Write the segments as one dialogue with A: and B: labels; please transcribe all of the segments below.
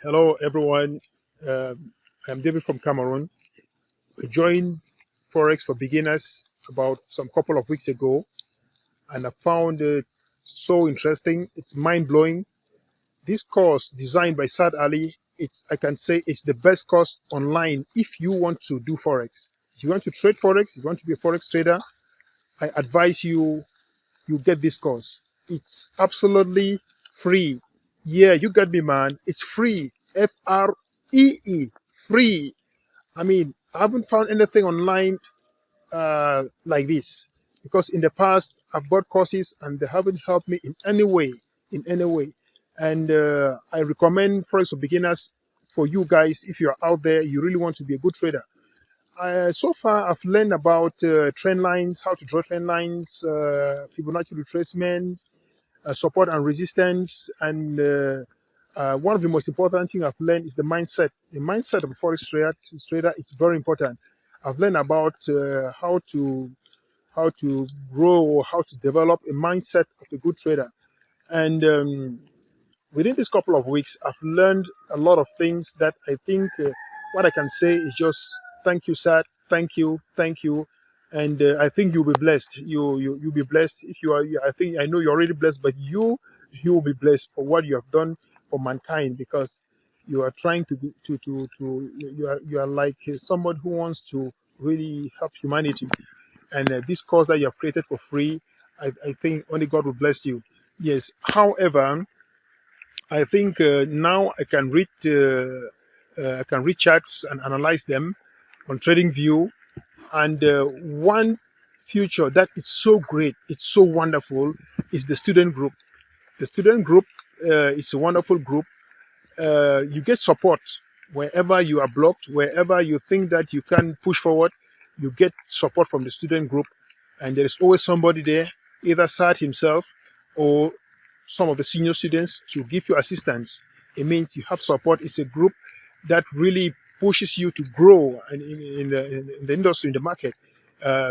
A: Hello, everyone. I'm David from Cameroon. I joined Forex for Beginners about some couple of weeks ago, and I found it so interesting. It's mind blowing. This course, designed by Sad Ali, I can say it's the best course online if you want to do Forex. If you want to trade Forex, if you want to be a Forex trader, I advise you get this course. It's absolutely free. Yeah, you got me, man. It's free. FREE. Free. I mean, I haven't found anything online like this because in the past I've bought courses and they haven't helped me in any way. In any way. And I recommend Forex for Beginners for you guys if you're out there, you really want to be a good trader. So far, I've learned about trend lines, how to draw trend lines, Fibonacci retracement, support and resistance, and one of the most important things I've learned is the mindset. The mindset of a forex trader is very important. I've learned about how to grow or how to develop a mindset of a good trader, and within this couple of weeks, I've learned a lot of things that I think what I can say is just thank you, sir. Thank you, and I think you'll be blessed. You'll be blessed if you are. I think I know you're already blessed, but you will be blessed for what you have done for mankind because you are trying to be to you are like someone who wants to really help humanity, and this cause that you have created for free, I think only God will bless you. Yes. However, I think now I can read charts and analyze them on TradingView. And one future that is so great, it's so wonderful, is the student group. The student group is a wonderful group. You get support wherever you are blocked, wherever you think that you can push forward. You get support from the student group, and there is always somebody there, either Sad himself or some of the senior students to give you assistance. It means you have support. It's a group that really pushes you to grow in the industry, in the market.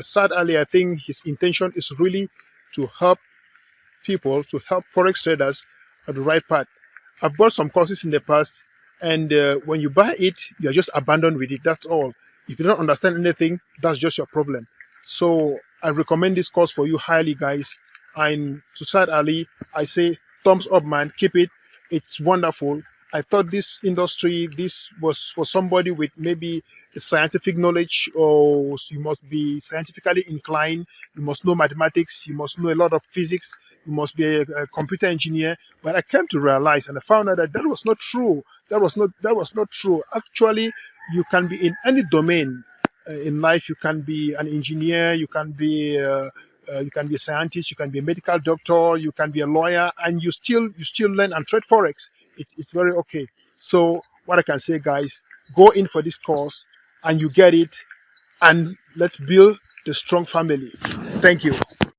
A: Sad Ali, I think his intention is really to help people, to help forex traders on the right path. I've bought some courses in the past, and when you buy it, you're just abandoned with it. That's all. If you don't understand anything, that's just your problem. So I recommend this course for you highly, guys. And to Sad Ali, I say thumbs up, man. Keep it. It's wonderful. I thought this industry, this was for somebody with maybe a scientific knowledge, or you must be scientifically inclined. You must know mathematics. You must know a lot of physics. You must be a computer engineer. But I came to realize, and I found out that that was not true. That was not true. Actually, you can be in any domain in life. You can be an engineer. You can be a scientist, you can be a medical doctor, you can be a lawyer, and you still learn and trade forex. It's very okay. So what I can say, guys, go in for this course, and you get it, and let's build the strong family. Thank you.